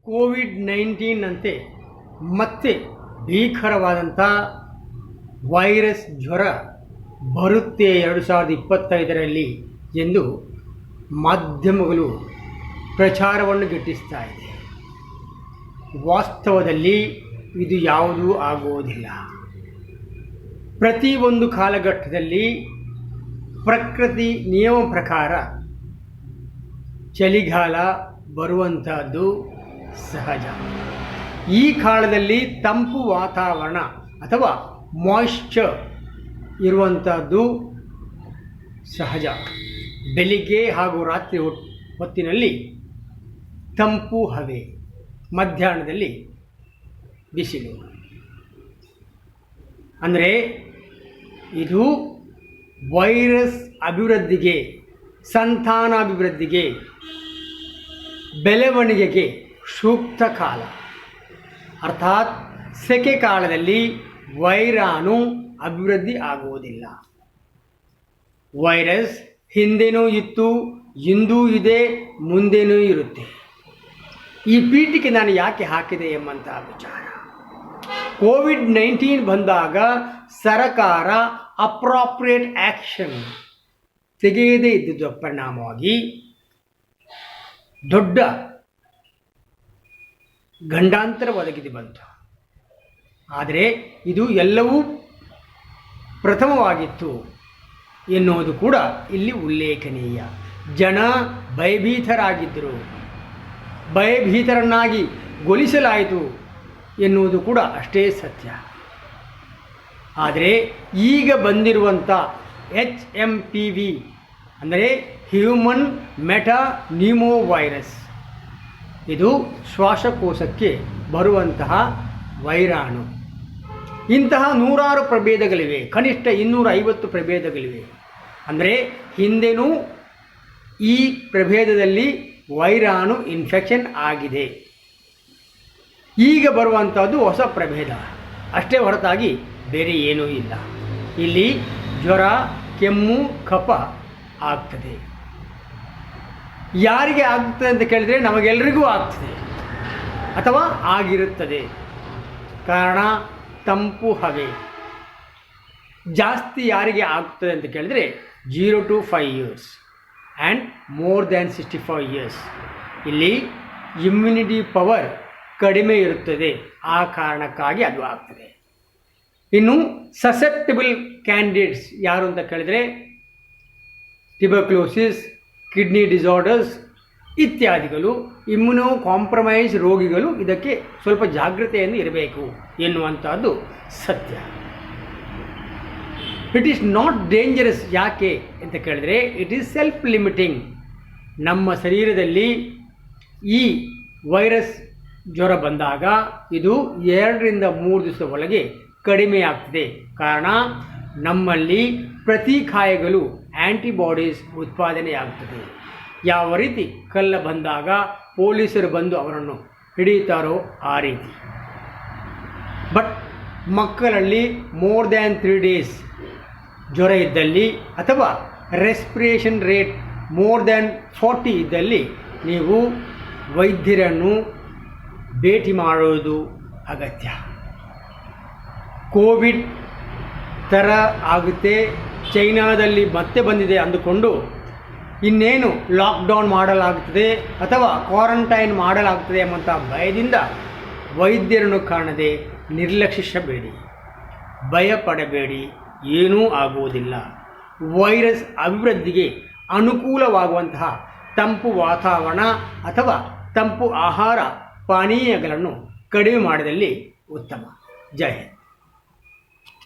COVID-19 ಮತ್ತೆ ಭೀಕರವಾದಂಥ virus ಜ್ವರ ಬರುತ್ತೆ 2025ರಲ್ಲಿ ಎಂದು ಮಾಧ್ಯಮಗಳು ಪ್ರಚಾರವನ್ನು ಗಿಟ್ಟಿಸ್ತಾ ಇದೆ. ವಾಸ್ತವದಲ್ಲಿ ಇದು ಯಾವುದೂ ಆಗುವುದಿಲ್ಲ. ಪ್ರತಿಯೊಂದು ಕಾಲಘಟ್ಟದಲ್ಲಿ ಪ್ರಕೃತಿ ನಿಯಮ ಪ್ರಕಾರ ಚಳಿಗಾಲ ಬರುವಂತಹದ್ದು ಸಹಜ. ಈ ಕಾಲದಲ್ಲಿ ತಂಪು ವಾತಾವರಣ ಅಥವಾ ಮಾಯಿಶ್ಚರ್ ಇರುವಂಥದ್ದು ಸಹಜ. ಬೆಳಿಗ್ಗೆ ಹಾಗೂ ರಾತ್ರಿ ಹೊತ್ತಿನಲ್ಲಿ ತಂಪು ಹವೆ, ಮಧ್ಯಾಹ್ನದಲ್ಲಿ ಬಿಸಿಲು. ಅಂದರೆ ಇದು ವೈರಸ್ ಅಭಿವೃದ್ಧಿಗೆ, ಸಂತಾನಾಭಿವೃದ್ಧಿಗೆ, ಬೆಳವಣಿಗೆಗೆ ಸೂಕ್ತ ಕಾಲ. ಅರ್ಥಾತ್ ಸೆಕೆ ಕಾಲದಲ್ಲಿ ವೈರಾಣು ಅಭಿವೃದ್ಧಿ ಆಗುವುದಿಲ್ಲ. ವೈರಸ್ ಹಿಂದೆನೂ ಇತ್ತು, ಇಂದೂ ಇದೆ, ಮುಂದೆನೂ ಇರುತ್ತೆ. ಈ ಪೀಠಿಕೆ ನಾನು ಯಾಕೆ ಹಾಕಿದೆ ಎಂಬಂತಹ ವಿಚಾರ. ಕೋವಿಡ್-19 ಬಂದಾಗ ಸರ್ಕಾರ ಅಪ್ರಾಪ್ರಿಯೇಟ್ ಆ್ಯಕ್ಷನ್ ತೆಗೆಯದೇ ಇದ್ದುದರ ಪರಿಣಾಮವಾಗಿ ದೊಡ್ಡ ಗಂಡಾಂತರ ಒದಗಿದು ಬಂತು. ಆದರೆ ಇದು ಎಲ್ಲವೂ ಪ್ರಥಮವಾಗಿತ್ತು ಎನ್ನುವುದು ಕೂಡ ಇಲ್ಲಿ ಉಲ್ಲೇಖನೀಯ. ಜನ ಭಯಭೀತರಾಗಿದ್ದರು, ಭಯಭೀತರನ್ನಾಗಿ ಗೊಳಿಸಲಾಯಿತು ಎನ್ನುವುದು ಕೂಡ ಅಷ್ಟೇ ಸತ್ಯ. ಆದರೆ ಈಗ ಬಂದಿರುವಂಥ HMPV ಅಂದರೆ ಹ್ಯೂಮನ್ ಮೆಟಾನ್ಯೂಮೋ ವೈರಸ್, ಇದು ಶ್ವಾಸಕೋಶಕ್ಕೆ ಬರುವಂತಹ ವೈರಾಣು. ಇಂತಹ ನೂರಾರು ಪ್ರಭೇದಗಳಿವೆ, ಕನಿಷ್ಠ 250 ಪ್ರಭೇದಗಳಿವೆ. ಅಂದರೆ ಹಿಂದೆನೂ ಈ ಪ್ರಭೇದದಲ್ಲಿ ವೈರಾಣು ಇನ್ಫೆಕ್ಷನ್ ಆಗಿದೆ. ಈಗ ಬರುವಂಥದ್ದು ಹೊಸ ಪ್ರಭೇದ ಅಷ್ಟೇ ಹೊರತಾಗಿ ಬೇರೆ ಏನೂ ಇಲ್ಲ. ಇಲ್ಲಿ ಜ್ವರ, ಕೆಮ್ಮು, ಕಫ ಆಗ್ತದೆ. ಯಾರಿಗೆ ಆಗ್ತದೆ ಅಂತ ಕೇಳಿದರೆ ನಮಗೆಲ್ಲರಿಗೂ ಆಗ್ತದೆ ಅಥವಾ ಆಗಿರುತ್ತದೆ. ಕಾರಣ ತಂಪು ಹವೆ. ಜಾಸ್ತಿ ಯಾರಿಗೆ ಆಗ್ತದೆ ಅಂತ ಕೇಳಿದರೆ 0 to 5 years and more than 65 years. ಇಲ್ಲಿ ಇಮ್ಯುನಿಟಿ ಪವರ್ ಕಡಿಮೆ ಇರುತ್ತದೆ, ಆ ಕಾರಣಕ್ಕಾಗಿ ಅದು ಆಗ್ತದೆ. ಇನ್ನು ಸಸೆಪ್ಟಬಲ್ ಕ್ಯಾಂಡಿಡೇಟ್ಸ್ ಯಾರು ಅಂತ ಕೇಳಿದರೆ ಟ್ಯೂಬರ್ಕ್ಯುಲೋಸಿಸ್, ಕಿಡ್ನಿ ಡಿಸಾರ್ಡರ್ಸ್ ಇತ್ಯಾದಿಗಳು, ಇಮ್ಯುನೋ ಕಾಂಪ್ರಮೈಸ್ ರೋಗಿಗಳು ಇದಕ್ಕೆ ಸ್ವಲ್ಪ ಜಾಗೃತೆಯನ್ನು ಇರಬೇಕು ಎನ್ನುವಂಥದ್ದು ಸತ್ಯ. It is not dangerous. ಯಾಕೆ ಅಂತ ಕೇಳಿದರೆ ಇಟ್ ಈಸ್ ಸೆಲ್ಫ್ ಲಿಮಿಟಿಂಗ್. ನಮ್ಮ ಶರೀರದಲ್ಲಿ ಈ ವೈರಸ್ ಜ್ವರ ಬಂದಾಗ ಇದು 2 ರಿಂದ 3 ದಿವಸದ ಒಳಗೆ ಕಡಿಮೆ ಆಗ್ತದೆ. ಕಾರಣ ನಮ್ಮಲ್ಲಿ ಪ್ರತಿಕಾಯಗಳು ಆ್ಯಂಟಿಬಾಡೀಸ್ ಉತ್ಪಾದನೆಯಾಗ್ತದೆ. ಯಾವ ರೀತಿ ಕಳ್ಳ ಬಂದಾಗ ಪೊಲೀಸರು ಬಂದು ಅವರನ್ನು ಹಿಡಿಯುತ್ತಾರೋ ಆ ರೀತಿ. ಬಟ್ ಮಕ್ಕಳಲ್ಲಿ ಮೋರ್ ದ್ಯಾನ್ 3 days ಜ್ವರ ಇದ್ದಲ್ಲಿ ಅಥವಾ ರೆಸ್ಪಿರೇಷನ್ ರೇಟ್ ಮೋರ್ ದ್ಯಾನ್ 40 ಇದ್ದಲ್ಲಿ ನೀವು ವೈದ್ಯರನ್ನು ಭೇಟಿ ಮಾಡೋದು ಅಗತ್ಯ. ಕೋವಿಡ್ ಥರ ಆಗುತ್ತೆ, ಚೈನಾದಲ್ಲಿ ಮತ್ತೆ ಬಂದಿದೆ ಅಂದುಕೊಂಡು ಇನ್ನೇನು ಲಾಕ್ಡೌನ್ ಮಾಡಲಾಗುತ್ತದೆ ಅಥವಾ ಕ್ವಾರಂಟೈನ್ ಮಾಡಲಾಗ್ತದೆ ಎಂಬಂಥ ಭಯದಿಂದ ವೈದ್ಯರನ್ನು ಕಾಣದೆ ನಿರ್ಲಕ್ಷಿಸಬೇಡಿ, ಭಯಪಡಬೇಡಿ. ಏನೂ ಆಗುವುದಿಲ್ಲ. ವೈರಸ್ ಅಭಿವೃದ್ಧಿಗೆ ಅನುಕೂಲವಾಗುವಂತಹ ತಂಪು ವಾತಾವರಣ ಅಥವಾ ತಂಪು ಆಹಾರ ಪಾನೀಯಗಳನ್ನು ಕಡಿಮೆ ಮಾಡಿದಲ್ಲಿ ಉತ್ತಮ. ಜೈ ಹಿಂದ್.